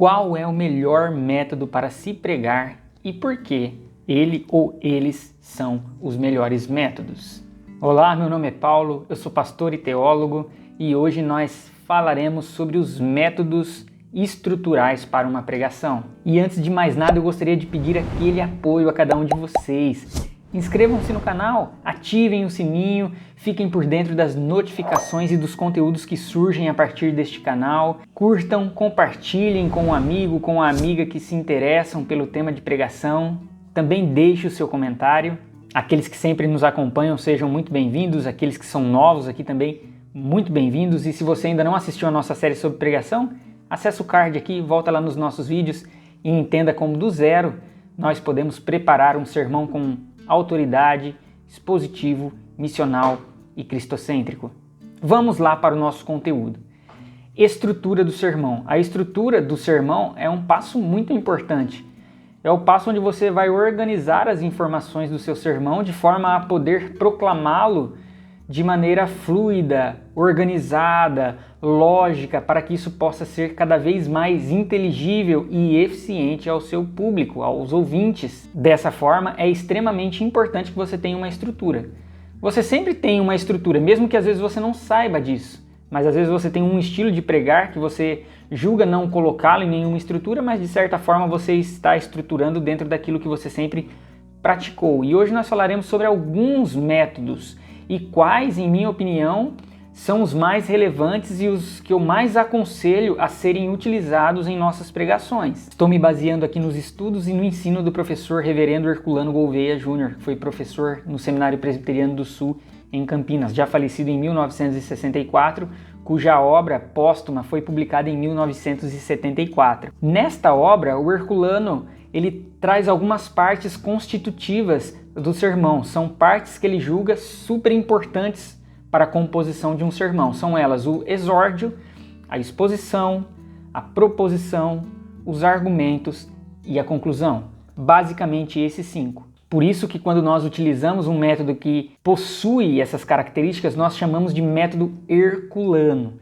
Qual é o melhor método para se pregar e por que ele ou eles são os melhores métodos? Olá, meu nome é Paulo, eu sou pastor e teólogo e hoje nós falaremos sobre os métodos estruturais para uma pregação. E antes de mais nada, eu gostaria de pedir aquele apoio a cada um de vocês. Inscrevam-se no canal, ativem o sininho, fiquem por dentro das notificações e dos conteúdos que surgem a partir deste canal. Curtam, compartilhem com um amigo, com uma amiga que se interessam pelo tema de pregação. Também deixe o seu comentário. Aqueles que sempre nos acompanham sejam muito bem-vindos, aqueles que são novos aqui também, muito bem-vindos. E se você ainda não assistiu a nossa série sobre pregação, acesse o card aqui, volta lá nos nossos vídeos e entenda como do zero nós podemos preparar um sermão com autoridade, expositivo, missional e cristocêntrico. Vamos lá para o nosso conteúdo. Estrutura do sermão. A estrutura do sermão é um passo muito importante. É o passo onde você vai organizar as informações do seu sermão de forma a poder proclamá-lo de maneira fluida, organizada, lógica, para que isso possa ser cada vez mais inteligível e eficiente ao seu público, aos ouvintes. Dessa forma, é extremamente importante que você tenha uma estrutura. Você sempre tem uma estrutura, mesmo que às vezes você não saiba disso, mas às vezes você tem um estilo de pregar que você julga não colocá-lo em nenhuma estrutura, mas de certa forma você está estruturando dentro daquilo que você sempre praticou. E hoje nós falaremos sobre alguns métodos e quais, em minha opinião, são os mais relevantes e os que eu mais aconselho a serem utilizados em nossas pregações. Estou me baseando aqui nos estudos e no ensino do professor Reverendo Herculano Gouveia Jr., que foi professor no Seminário Presbiteriano do Sul, em Campinas, já falecido em 1964, cuja obra póstuma foi publicada em 1974. Nesta obra, o Herculano ele traz algumas partes constitutivas do sermão. São partes que ele julga super importantes para a composição de um sermão. São elas o exórdio, a exposição, a proposição, os argumentos e a conclusão. Basicamente esses 5. Por isso que quando nós utilizamos um método que possui essas características, nós chamamos de método herculano.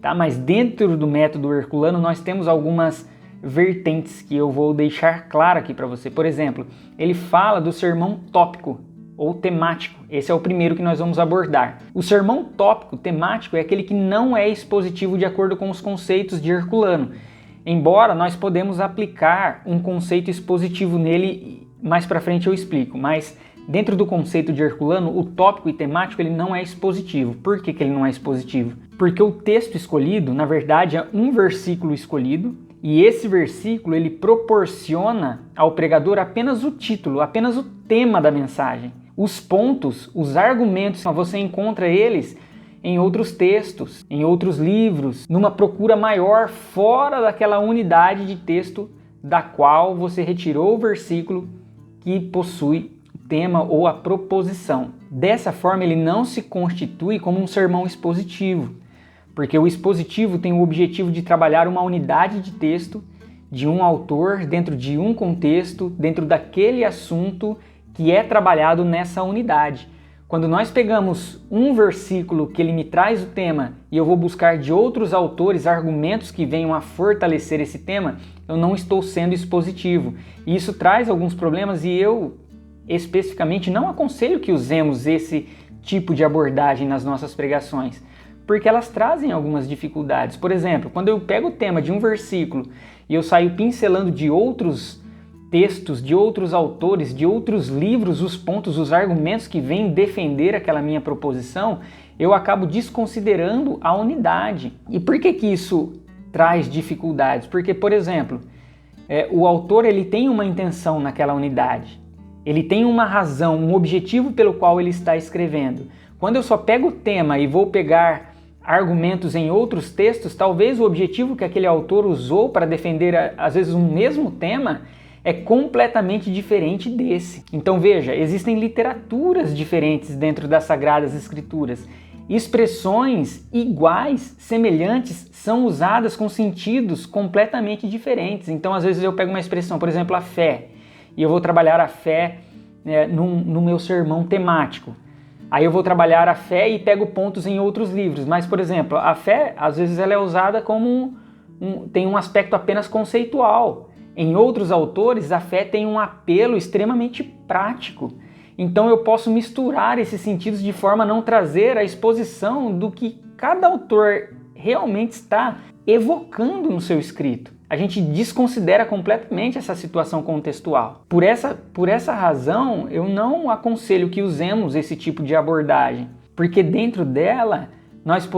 Tá? Mas dentro do método herculano nós temos algumas vertentes que eu vou deixar claro aqui para você. Por exemplo, ele fala do sermão tópico ou temático. Esse é o primeiro que nós vamos abordar. O sermão tópico, temático, é aquele que não é expositivo de acordo com os conceitos de Herculano. Embora nós podemos aplicar um conceito expositivo nele, mais para frente eu explico, mas dentro do conceito de Herculano, o tópico e temático ele não é expositivo. Por que ele não é expositivo? Porque o texto escolhido, na verdade, é um versículo escolhido, e esse versículo ele proporciona ao pregador apenas o título, apenas o tema da mensagem. Os pontos, os argumentos, você encontra eles em outros textos, em outros livros, numa procura maior fora daquela unidade de texto da qual você retirou o versículo que possui o tema ou a proposição. Dessa forma, ele não se constitui como um sermão expositivo, porque o expositivo tem o objetivo de trabalhar uma unidade de texto de um autor dentro de um contexto, dentro daquele assunto que é trabalhado nessa unidade. Quando nós pegamos um versículo que ele me traz o tema e eu vou buscar de outros autores argumentos que venham a fortalecer esse tema, eu não estou sendo expositivo. E isso traz alguns problemas e eu especificamente não aconselho que usemos esse tipo de abordagem nas nossas pregações, porque elas trazem algumas dificuldades. Por exemplo, quando eu pego o tema de um versículo e eu saio pincelando de outros textos, de outros autores, de outros livros, os pontos, os argumentos que vêm defender aquela minha proposição, eu acabo desconsiderando a unidade. E por que isso traz dificuldades? Porque, por exemplo, o autor ele tem uma intenção naquela unidade, ele tem uma razão, um objetivo pelo qual ele está escrevendo. Quando eu só pego o tema e vou pegar argumentos em outros textos, talvez o objetivo que aquele autor usou para defender, às vezes, um mesmo tema é completamente diferente desse. Então veja, existem literaturas diferentes dentro das Sagradas Escrituras. Expressões iguais, semelhantes, são usadas com sentidos completamente diferentes. Então às vezes eu pego uma expressão, por exemplo, a fé, e eu vou trabalhar a fé no meu sermão temático. Aí eu vou trabalhar a fé e pego pontos em outros livros. Mas, por exemplo, a fé, às vezes, ela é usada como tem um aspecto apenas conceitual. Em outros autores, a fé tem um apelo extremamente prático. Então eu posso misturar esses sentidos de forma a não trazer a exposição do que cada autor realmente está evocando no seu escrito. A gente desconsidera completamente essa situação contextual. Por essa razão, eu não aconselho que usemos esse tipo de abordagem, porque dentro dela nós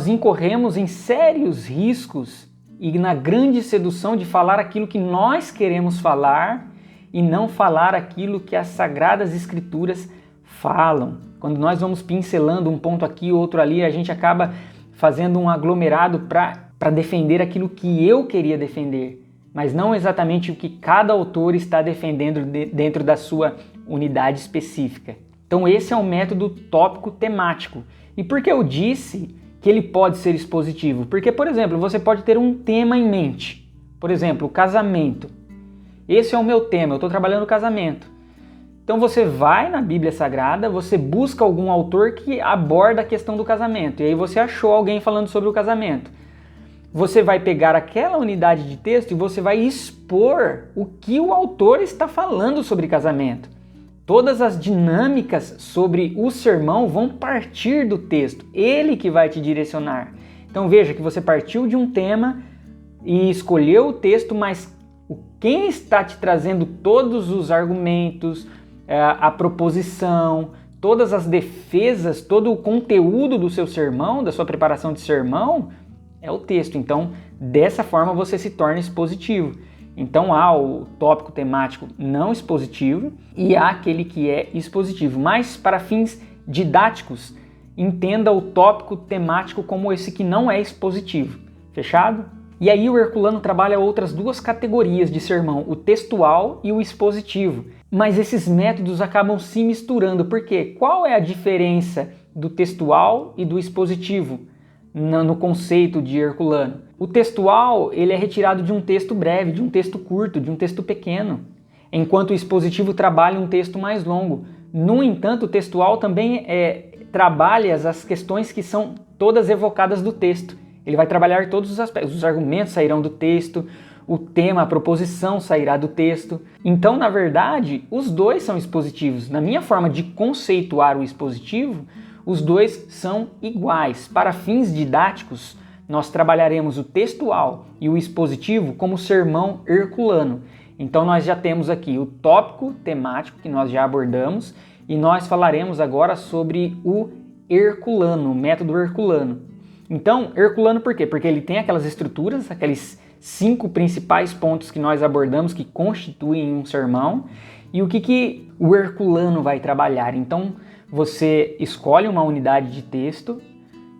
incorremos em sérios riscos e na grande sedução de falar aquilo que nós queremos falar e não falar aquilo que as Sagradas Escrituras falam. Quando nós vamos pincelando um ponto aqui, outro ali, a gente acaba fazendo um aglomerado para defender aquilo que eu queria defender, mas não exatamente o que cada autor está defendendo dentro da sua unidade específica. Então esse é um método tópico temático. E por que eu disse que ele pode ser expositivo? Porque, por exemplo, você pode ter um tema em mente. Por exemplo, o casamento. Esse é o meu tema, eu estou trabalhando o casamento. Então você vai na Bíblia Sagrada, você busca algum autor que aborda a questão do casamento. E aí você achou alguém falando sobre o casamento. Você vai pegar aquela unidade de texto e você vai expor o que o autor está falando sobre casamento. Todas as dinâmicas sobre o sermão vão partir do texto, ele que vai te direcionar. Então veja que você partiu de um tema e escolheu o texto, mas quem está te trazendo todos os argumentos, a proposição, todas as defesas, todo o conteúdo do seu sermão, da sua preparação de sermão, é o texto. Então, dessa forma você se torna expositivo. Então há o tópico temático não expositivo e há aquele que é expositivo. Mas para fins didáticos, entenda o tópico temático como esse que não é expositivo. Fechado? E aí o Herculano trabalha outras duas categorias de sermão, o textual e o expositivo. Mas esses métodos acabam se misturando, porque qual é a diferença do textual e do expositivo no conceito de Herculano? O textual ele é retirado de um texto breve, de um texto curto, de um texto pequeno, enquanto o expositivo trabalha um texto mais longo. No entanto, o textual também trabalha as questões que são todas evocadas do texto. Ele vai trabalhar todos os aspectos, os argumentos sairão do texto, o tema, a proposição sairá do texto. Então, na verdade, os dois são expositivos. Na minha forma de conceituar o expositivo, os dois são iguais. Para fins didáticos, nós trabalharemos o textual e o expositivo como sermão herculano. Então nós já temos aqui o tópico temático que nós já abordamos e nós falaremos agora sobre o herculano, o método herculano. Então, herculano por quê? Porque ele tem aquelas estruturas, aqueles 5 principais pontos que nós abordamos que constituem um sermão. E o que o herculano vai trabalhar? Então, você escolhe uma unidade de texto,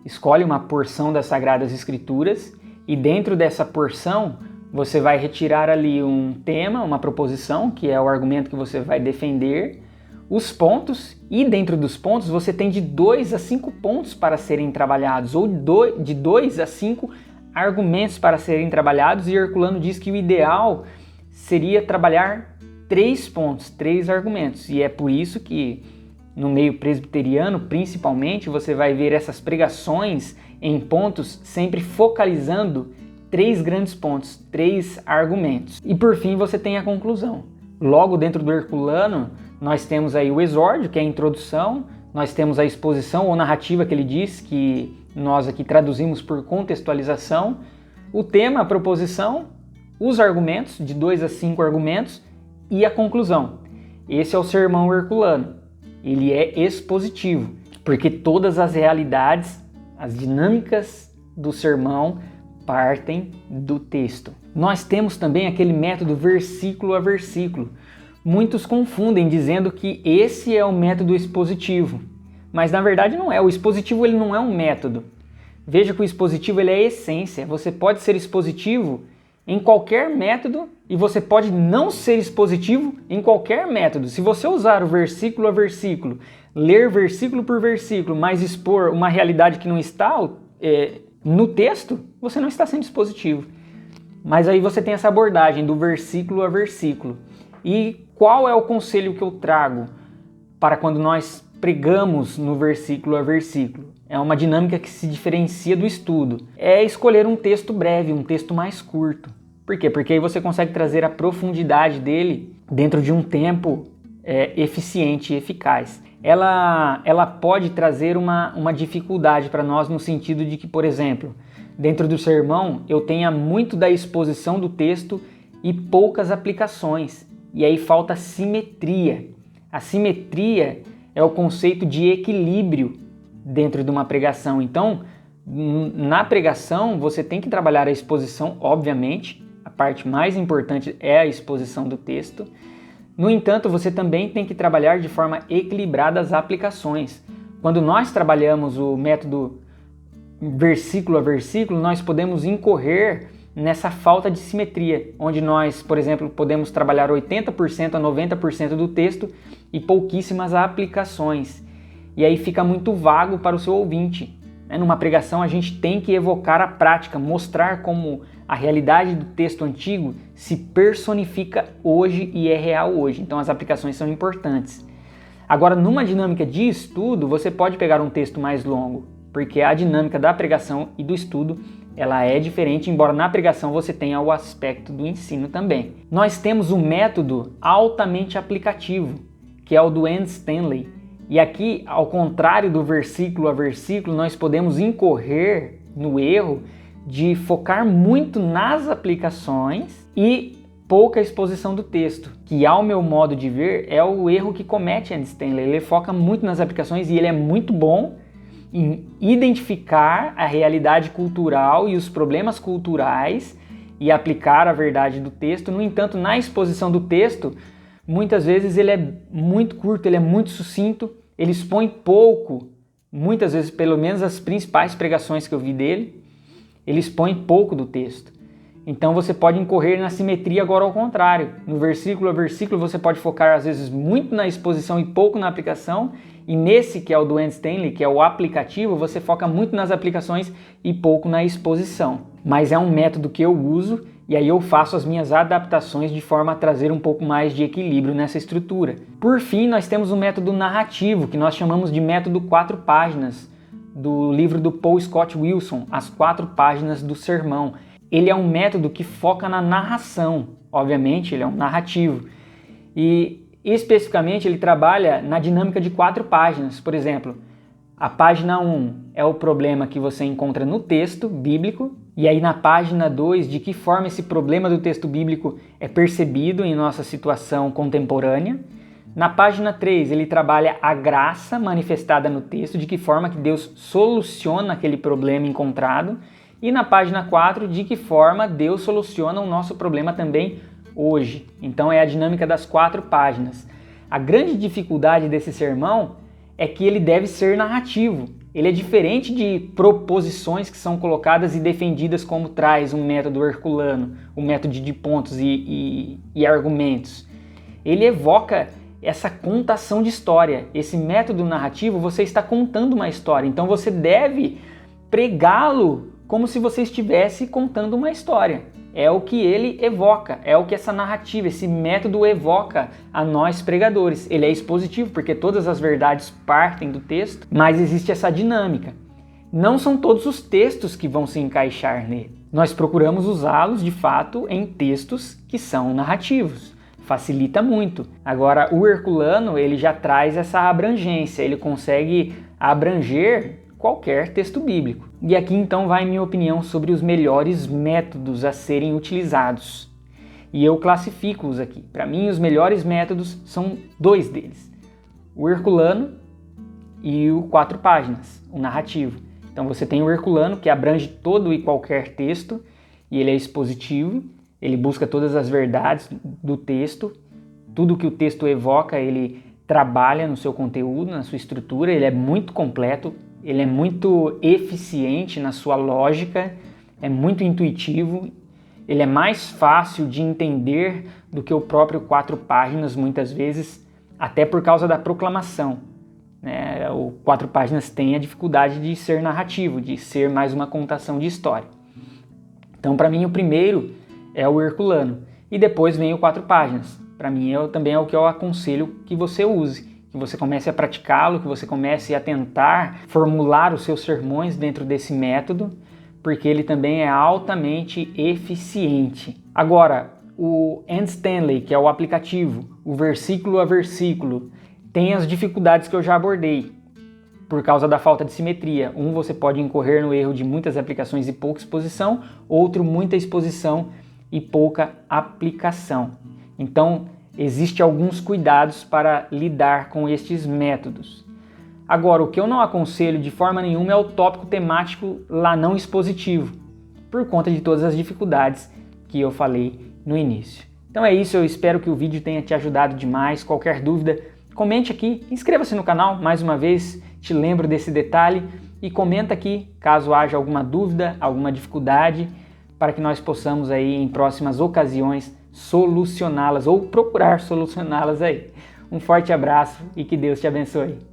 escolhe uma porção das Sagradas Escrituras e dentro dessa porção você vai retirar ali um tema, uma proposição, que é o argumento que você vai defender, os pontos, e dentro dos pontos você tem de 2 a 5 pontos para serem trabalhados, ou de 2 a 5 argumentos para serem trabalhados, e Herculano diz que o ideal seria trabalhar 3 pontos, 3 argumentos, e é por isso que no meio presbiteriano, principalmente, você vai ver essas pregações em pontos sempre focalizando 3 grandes pontos, 3 argumentos. E por fim você tem a conclusão. Logo dentro do Herculano, nós temos aí o exórdio, que é a introdução, nós temos a exposição ou narrativa que ele diz, que nós aqui traduzimos por contextualização, o tema, a proposição, os argumentos, de 2 a 5 argumentos, e a conclusão. Esse é o sermão herculano. Ele é expositivo, porque todas as realidades, as dinâmicas do sermão partem do texto. Nós temos também aquele método versículo a versículo. Muitos confundem dizendo que esse é o método expositivo, mas na verdade não é. O expositivo ele não é um método. Veja que o expositivo ele é a essência. Você pode ser expositivo em qualquer método e você pode não ser expositivo em qualquer método. Se você usar o versículo a versículo, ler versículo por versículo, mas expor uma realidade que não está no texto, você não está sendo expositivo. Mas aí você tem essa abordagem do versículo a versículo. E qual é o conselho que eu trago para quando nós pregamos no versículo a versículo? é uma dinâmica que se diferencia do estudo, é escolher um texto breve, um texto mais curto. Por quê? Porque aí você consegue trazer a profundidade dele dentro de um tempo eficiente e eficaz. Ela pode trazer uma dificuldade para nós no sentido de que, por exemplo, dentro do sermão eu tenha muito da exposição do texto e poucas aplicações. E aí falta simetria. A simetria é o conceito de equilíbrio dentro de uma pregação. Então, na pregação você tem que trabalhar a exposição, obviamente. A parte mais importante é a exposição do texto. No entanto, você também tem que trabalhar de forma equilibrada as aplicações. Quando nós trabalhamos o método versículo a versículo, nós podemos incorrer nessa falta de simetria, onde nós, por exemplo, podemos trabalhar 80% a 90% do texto e pouquíssimas aplicações. E aí fica muito vago para o seu ouvinte. Numa pregação a gente tem que evocar a prática, mostrar como a realidade do texto antigo se personifica hoje e é real hoje. Então as aplicações são importantes. Agora, numa dinâmica de estudo, você pode pegar um texto mais longo, porque a dinâmica da pregação e do estudo ela é diferente, embora na pregação você tenha o aspecto do ensino também. Nós temos um método altamente aplicativo, que é o do Andy Stanley. E aqui, ao contrário do versículo a versículo, nós podemos incorrer no erro de focar muito nas aplicações e pouca exposição do texto, que ao meu modo de ver é o erro que comete Andy Stanley. Ele foca muito nas aplicações e ele é muito bom em identificar a realidade cultural e os problemas culturais e aplicar a verdade do texto. No entanto, na exposição do texto, muitas vezes ele é muito curto, ele é muito sucinto, ele expõe pouco, muitas vezes, pelo menos as principais pregações que eu vi dele, ele expõe pouco do texto. Então você pode incorrer na simetria agora ao contrário. No versículo a versículo você pode focar às vezes muito na exposição e pouco na aplicação, e nesse que é o do Andy Stanley, que é o aplicativo, você foca muito nas aplicações e pouco na exposição. Mas é um método que eu uso e aí eu faço as minhas adaptações de forma a trazer um pouco mais de equilíbrio nessa estrutura. Por fim, nós temos o método narrativo, que nós chamamos de método 4 páginas, do livro do Paul Scott Wilson, As 4 Páginas do Sermão. Ele é um método que foca na narração, obviamente ele é um narrativo, e especificamente ele trabalha na dinâmica de 4 páginas. Por exemplo, a página 1 é o problema que você encontra no texto bíblico, e aí na página 2, de que forma esse problema do texto bíblico é percebido em nossa situação contemporânea. Na página 3, ele trabalha a graça manifestada no texto, de que forma que Deus soluciona aquele problema encontrado. E na página 4, de que forma Deus soluciona o nosso problema também hoje. Então é a dinâmica das 4 páginas. A grande dificuldade desse sermão é que ele deve ser narrativo. Ele é diferente de proposições que são colocadas e defendidas como traz um método herculano, o método de pontos e argumentos. Ele evoca essa contação de história. Esse método narrativo, você está contando uma história, então você deve pregá-lo como se você estivesse contando uma história. É o que ele evoca, é o que essa narrativa, esse método evoca a nós pregadores. Ele é expositivo porque todas as verdades partem do texto, mas existe essa dinâmica. Não são todos os textos que vão se encaixar nele. Nós procuramos usá-los de fato em textos que são narrativos. Facilita muito. Agora, o herculano, ele já traz essa abrangência, ele consegue abranger qualquer texto bíblico. E aqui então vai minha opinião sobre os melhores métodos a serem utilizados. E eu classifico-os aqui. Para mim, os melhores métodos são 2 deles. O herculano e o 4 páginas, o narrativo. Então você tem o herculano, que abrange todo e qualquer texto, e ele é expositivo, ele busca todas as verdades do texto, tudo que o texto evoca, ele trabalha no seu conteúdo, na sua estrutura, ele é muito completo, ele é muito eficiente na sua lógica, é muito intuitivo, ele é mais fácil de entender do que o próprio 4 páginas, muitas vezes, até por causa da proclamação. O 4 páginas tem a dificuldade de ser narrativo, de ser mais uma contação de história. Então, para mim, o primeiro é o herculano, e depois vem o 4 páginas. Para mim, também é o que eu aconselho que você use, que você comece a praticá-lo, que você comece a tentar formular os seus sermões dentro desse método, porque ele também é altamente eficiente. Agora, o Andy Stanley, que é o aplicativo, o versículo a versículo, tem as dificuldades que eu já abordei, por causa da falta de simetria. Você pode incorrer no erro de muitas aplicações e pouca exposição, outro, muita exposição e pouca aplicação. Então, existem alguns cuidados para lidar com estes métodos. Agora, o que eu não aconselho de forma nenhuma é o tópico temático lá não expositivo, por conta de todas as dificuldades que eu falei no início. Então é isso, eu espero que o vídeo tenha te ajudado demais. Qualquer dúvida, comente aqui, inscreva-se no canal, mais uma vez te lembro desse detalhe, e comenta aqui caso haja alguma dúvida, alguma dificuldade, para que nós possamos aí em próximas ocasiões solucioná-las ou procurar solucioná-las aí. Um forte abraço e que Deus te abençoe.